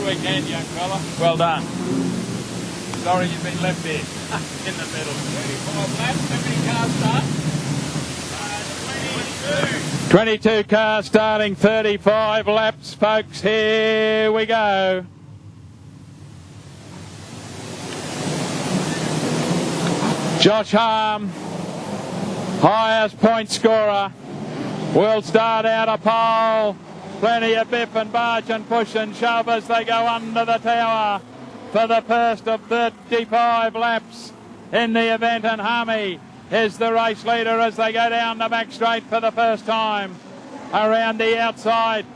weekend, young fella. Well done. Sorry you've been left here in the middle. 35 laps. How many cars start? 22 cars starting, 35 laps, folks. Here we go. Josh Harm, highest point scorer, will start out a pole. Plenty of biff and barge and push and shove as they go under the tower for the first of 35 laps in the event. And Harmy is the race leader as they go down the back straight for the first time. Around the outside,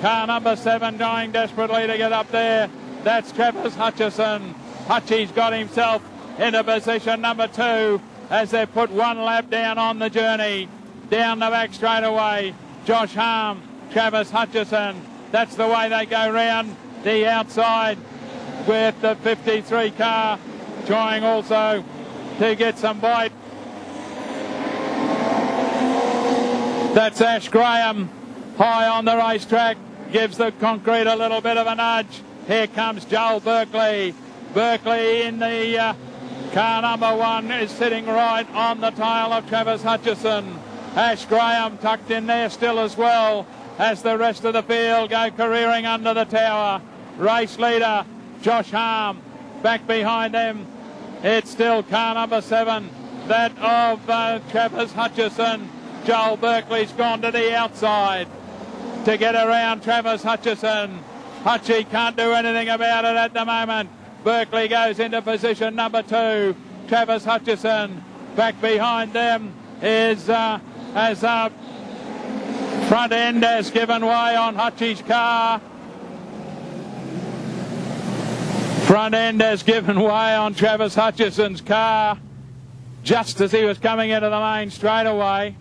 car number 7 trying desperately to get up there. That's Travis Hutchison. Hutchie's got himself into position number 2 as they put one lap down on the journey. Down the back straight away, Josh Harm, Travis Hutchison. That's the way they go round the outside with the 53 car trying also to get some bite. That's Ash Graham high on the racetrack, gives the concrete a little bit of a nudge. Here comes Joel Berkeley. Berkeley in the car number 1 is sitting right on the tail of Travis Hutchison. Ash Graham tucked in there still as well as the rest of the field go careering under the tower. Race leader Josh Harm. Back behind them, it's still car number 7, that of Travis Hutchison. Joel Berkeley's gone to the outside to get around Travis Hutchison. Hutchie can't do anything about it at the moment. Berkeley goes into position number 2. Travis Hutchison. Back behind them is front end has given way on Hutchie's car. Front end has given way on Travis Hutchison's car just as he was coming into the main straightaway.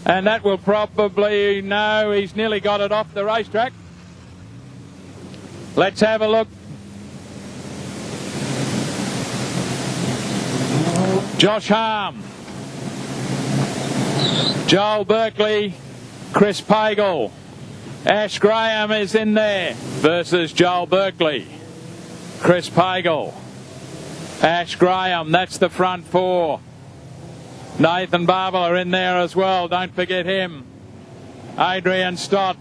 And that will probably, no, he's nearly got it off the racetrack. Let's have a look. Josh Harm, Joel Berkeley, Chris Pagel. Ash Graham is in there versus Joel Berkeley. Chris Pagel. Ash Graham, that's the front 4. Nathan Barbara in there as well, don't forget him. Adrian Stott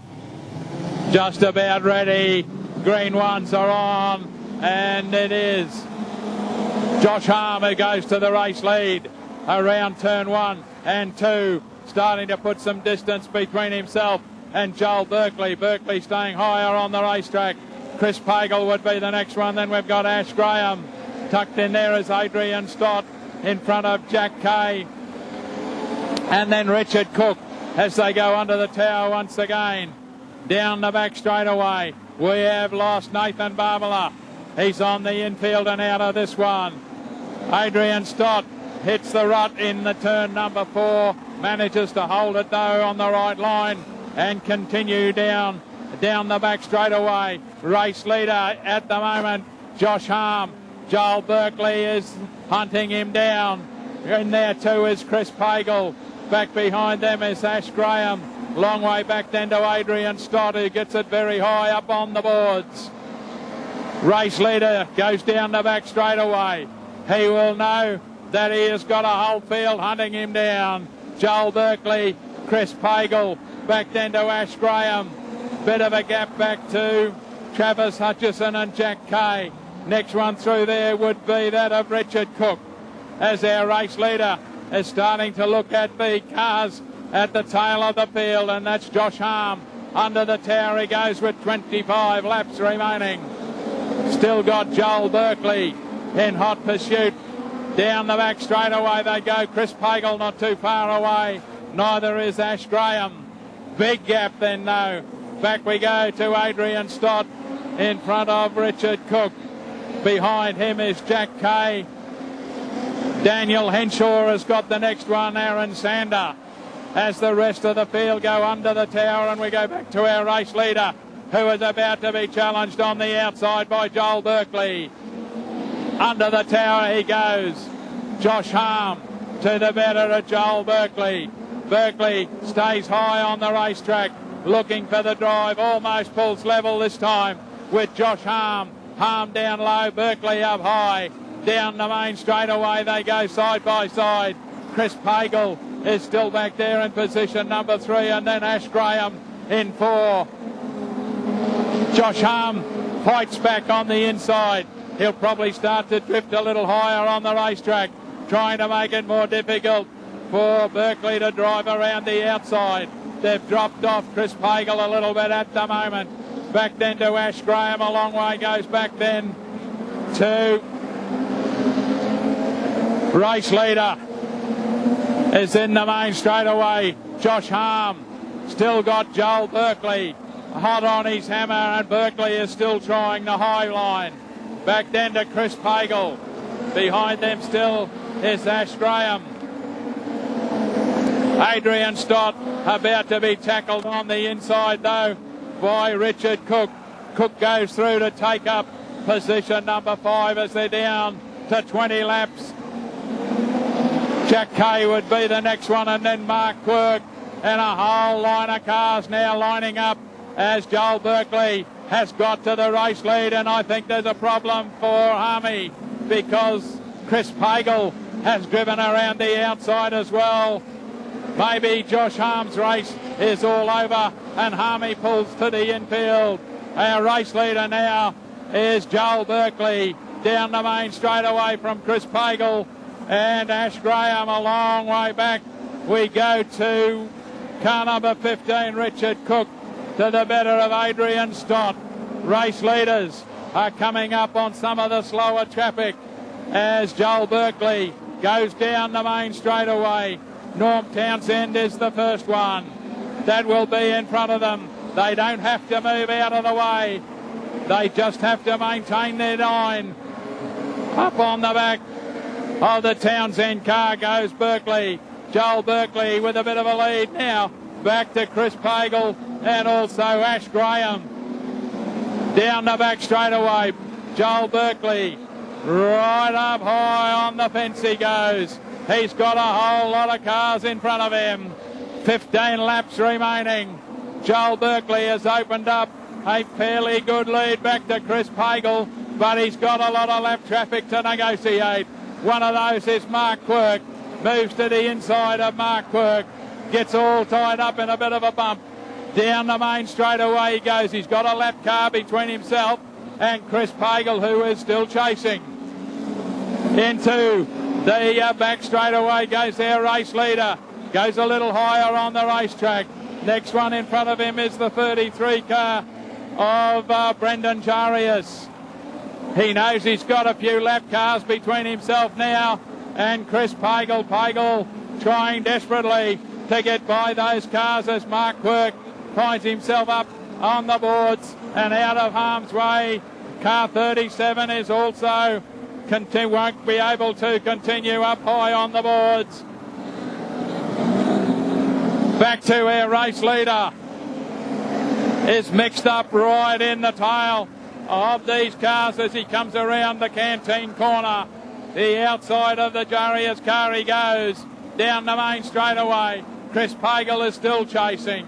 just about ready. Green ones are on, and it is Josh Harm who goes to the race lead around turn 1 and 2, starting to put some distance between himself and Joel Berkeley. Berkeley staying higher on the racetrack. Chris Pagel would be the next one. Then we've got Ash Graham. Tucked in there is Adrian Stott in front of Jack Kay. And then Richard Cook as they go under the tower once again. Down the back straight away, we have lost Nathan Barbara. He's on the infield and out of this one. Adrian Stott hits the rut in the turn number 4. Manages to hold it though on the right line and continue down the back straight away. Race leader at the moment, Josh Harm. Joel Berkeley is hunting him down. In there too is Chris Pagel. Back behind them is Ash Graham. Long way back then to Adrian Stott, who gets it very high up on the boards. Race leader goes down the back straight away. He will know that he has got a whole field hunting him down. Joel Berkeley, Chris Pagel, back then to Ash Graham. Bit of a gap back to Travis Hutchison and Jack Kay. Next one through there would be that of Richard Cook, as our race leader is starting to look at the cars at the tail of the field, and that's Josh Harm. Under the tower he goes with 25 laps remaining. Still got Joel Berkeley in hot pursuit. Down the back straight away they go. Chris Pagel not too far away. Neither is Ash Graham. Big gap then though. Back we go to Adrian Stott in front of Richard Cook. Behind him is Jack Kay. Daniel Henshaw has got the next one, Aaron Sander. As the rest of the field go under the tower, and we go back to our race leader, who is about to be challenged on the outside by Joel Berkeley. Under the tower he goes. Josh Harm to the better of Joel Berkeley. Berkeley stays high on the racetrack. looking for the drive, almost pulls level this time with Josh Harm. Harm down low, Berkeley up high. Down the main straightaway they go side by side. Chris Pagel is still back there in position number 3, and then Ash Graham in 4. Josh Harm fights back on the inside. He'll probably start to drift a little higher on the racetrack, trying to make it more difficult for Berkeley to drive around the outside. They've dropped off Chris Pagel a little bit at the moment. Back then to Ash Graham, a long way goes back then to race leader is in the main straightaway. Josh Harm still got Joel Berkeley hot on his hammer, and Berkeley is still trying the high line. Back then to Chris Pagel. Behind them still is Ash Graham. Adrian Stott about to be tackled on the inside though by Richard Cook. Cook goes through to take up position number 5 as they're down to 20 laps. Jack Kay would be the next one, and then Mark Quirk, and a whole line of cars now lining up as Joel Berkeley has got to the race lead, and I think there's a problem for Harmy because Chris Pagel has driven around the outside as well. Maybe Josh Harm's race is all over and Harmy pulls to the infield. Our race leader now is Joel Berkeley down the main straightaway from Chris Pagel and Ash Graham a long way back. We go to car number 15, Richard Cook, to the better of Adrian Stott. Race leaders are coming up on some of the slower traffic as Joel Berkeley goes down the main straightaway. Norm Townsend is the first one. That will be in front of them. They don't have to move out of the way. They just have to maintain their line. Up on the back of the Townsend car goes Berkeley. Joel Berkeley with a bit of a lead now. Back to Chris Pagel and also Ash Graham. Down the back straightaway, Joel Berkeley right up high on the fence he goes. He's got a whole lot of cars in front of him. 15 laps remaining. Joel Berkeley has opened up a fairly good lead back to Chris Pagel, but he's got a lot of lap traffic to negotiate. One of those is Mark Quirk. Moves to the inside of Mark Quirk. Gets all tied up in a bit of a bump. Down the main straightaway he goes. He's got a lap car between himself and Chris Pagel, who is still chasing. Into the back straightaway goes their race leader. Goes a little higher on the racetrack. Next one in front of him is the 33 car of Brendan Jarius. He knows he's got a few lap cars between himself now and Chris Pagel. Pagel trying desperately to get by those cars as Mark Quirk finds himself up on the boards and out of harm's way. Car 37 is also won't be able to continue up high on the boards. Back to our race leader is mixed up right in the tail of these cars as he comes around the canteen corner. The outside of the Jarius car he goes down the main straightaway. Chris Pagel is still chasing,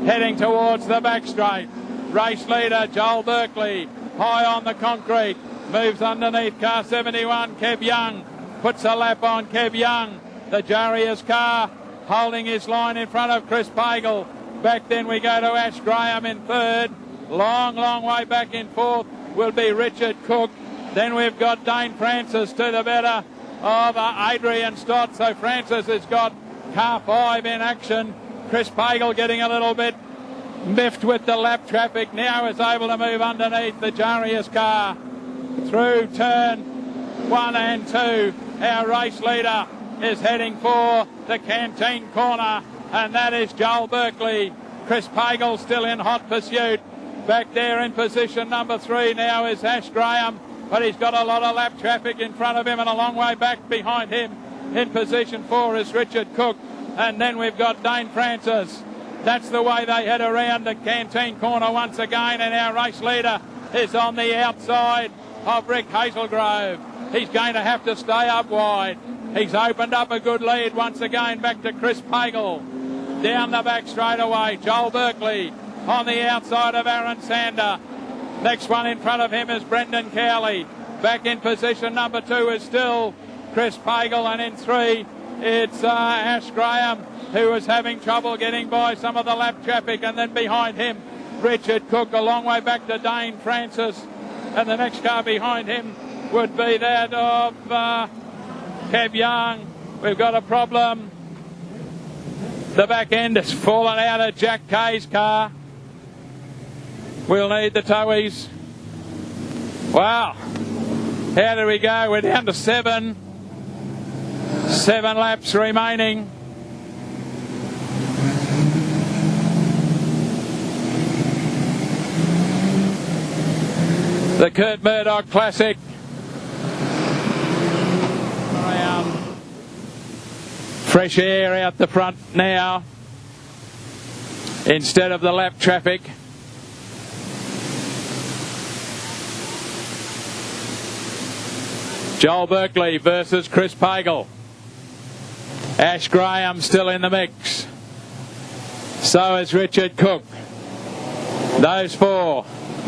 heading towards the back straight. Race leader Joel Berkeley high on the concrete, moves underneath car 71. Kev Young puts a lap on Kev Young. The Jarius car holding his line in front of Chris Pagel. Back then we go to Ash Graham in third. Long way back in fourth will be Richard Cook. Then we've got Dane Francis to the better of Adrian Stott. So Francis has got car 5 in action. Chris Pagel getting a little bit miffed with the lap traffic. Now is able to move underneath the Jarius car through turn 1 and 2. Our race leader is heading for the canteen corner, and that is Joel Berkeley. Chris Pagel still in hot pursuit. Back there in position number 3 now is Ash Graham, but he's got a lot of lap traffic in front of him, and a long way back behind him in position 4 is Richard Cook. And then we've got Dane Francis. That's the way they head around the canteen corner once again, and our race leader is on the outside of Rick Hazelgrove. He's going to have to stay up wide. He's opened up a good lead once again back to Chris Pagel. down the back straight away. Joel Berkeley on the outside of Aaron Sander. Next one in front of him is Brendan Cowley. Back in position number 2 is still Chris Pagel, and in 3 it's Ash Graham, who was having trouble getting by some of the lap traffic, and then behind him Richard Cook, a long way back to Dane Francis, and the next car behind him would be that of Kev Young. We've got a problem. The back end has fallen out of Jack Kay's car. We'll need the towies. Wow. How do we go? We're down to 7. 7 laps remaining. The Kurt Murdoch Classic. Around. Fresh air out the front now instead of the lap traffic. Joel Berkeley versus Chris Pagel. Ash Graham still in the mix. So is Richard Cook. Those 4.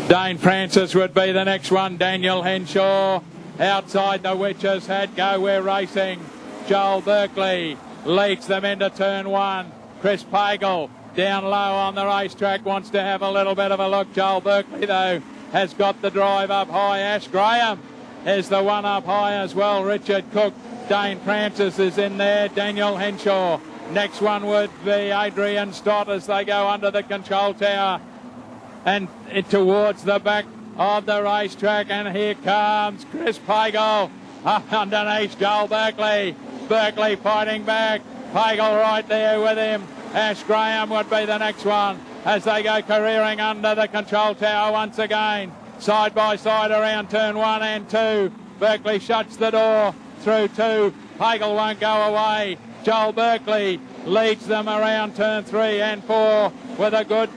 Dane Francis would be the next one. Daniel Henshaw outside the witches had go. We're racing. Joel Berkeley leads them into turn 1. Chris Pagel down low on the racetrack wants to have a little bit of a look. Joel Berkeley, though, has got the drive up high. Ash Graham is the one up high as well. Richard Cook. Dane Francis is in there. Daniel Henshaw. Next one would be Adrian Stott as they go under the control tower and towards the back of the racetrack. And here comes Chris Pagel up underneath Joel Berkeley. Berkeley fighting back. Pagel right there with him. Ash Graham would be the next one as they go careering under the control tower once again. Side by side around turn 1 and 2. Berkeley shuts the door through 2. Pagel won't go away. Joel Berkeley leads them around turn 3 and 4 with a good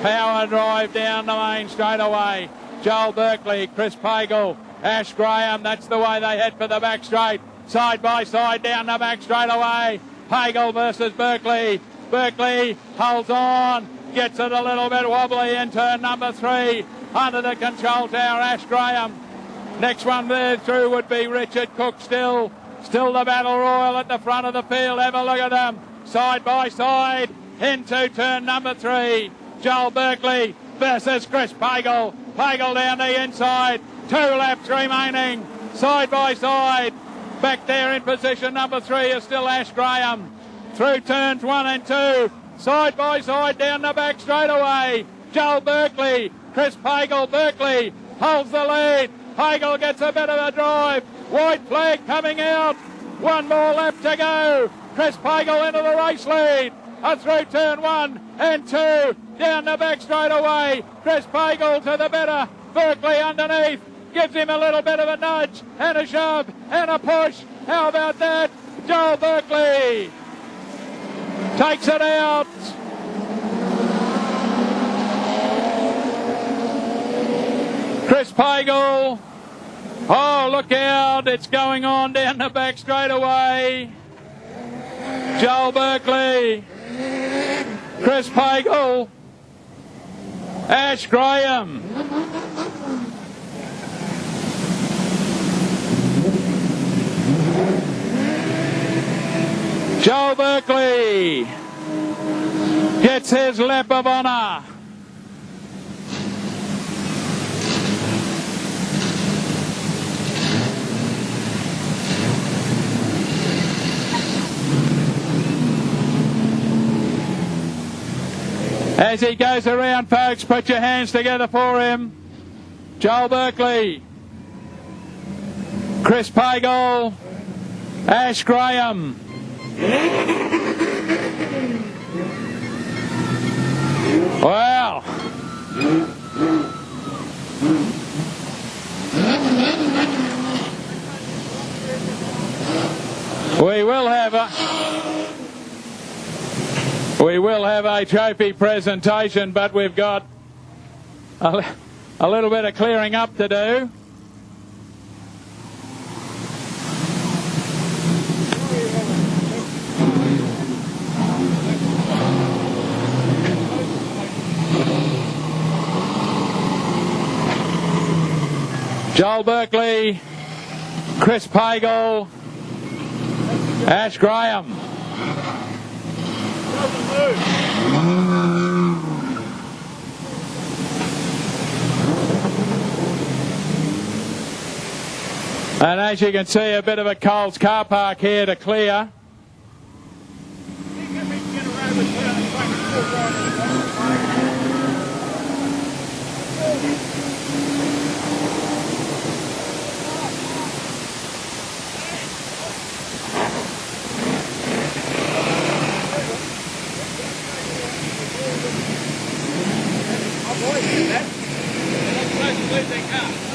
power drive down the main straight away. Joel Berkeley, Chris Pagel, Ash Graham, that's the way they head for the back straight. Side by side down the back straight away. Pagel versus Berkeley. Berkeley holds on, gets it a little bit wobbly in turn number 3. Under the control tower, Ash Graham. Next one there through would be Richard Cook still. Still the battle royal at the front of the field. Have a look at them. Side by side into turn number 3. Joel Berkeley versus Chris Pagel. Pagel down the inside. 2 laps remaining. Side by side. Back there in position number 3 is still Ash Graham. Through turns 1 and 2. Side by side down the back straight away. Joel Berkeley. Chris Pagel. Berkeley holds the lead. Pagel gets a bit of a drive. White flag coming out. 1 more lap to go. Chris Pagel into the race lead. Through turn 1 and 2. Down the back straight away. Chris Pagel to the better. Berkeley underneath. Gives him a little bit of a nudge and a shove and a push. How about that? Joel Berkeley takes it out. Chris Pagel. Oh, look out. It's going on down the back straight away. Joel Berkeley. Chris Pagel. Ash Graham. Joel Berkeley gets his lap of honour. As he goes around, folks, put your hands together for him. Joel Berkeley, Chris Pagel, Ash Graham. Wow. We will have a trophy presentation, but we've got a little bit of clearing up to do. Joel Berkeley, Chris Pagel, Ash Graham. And as you can see, a bit of a Coles car park here to clear. I'm always doing that. I'm supposed to lose that car.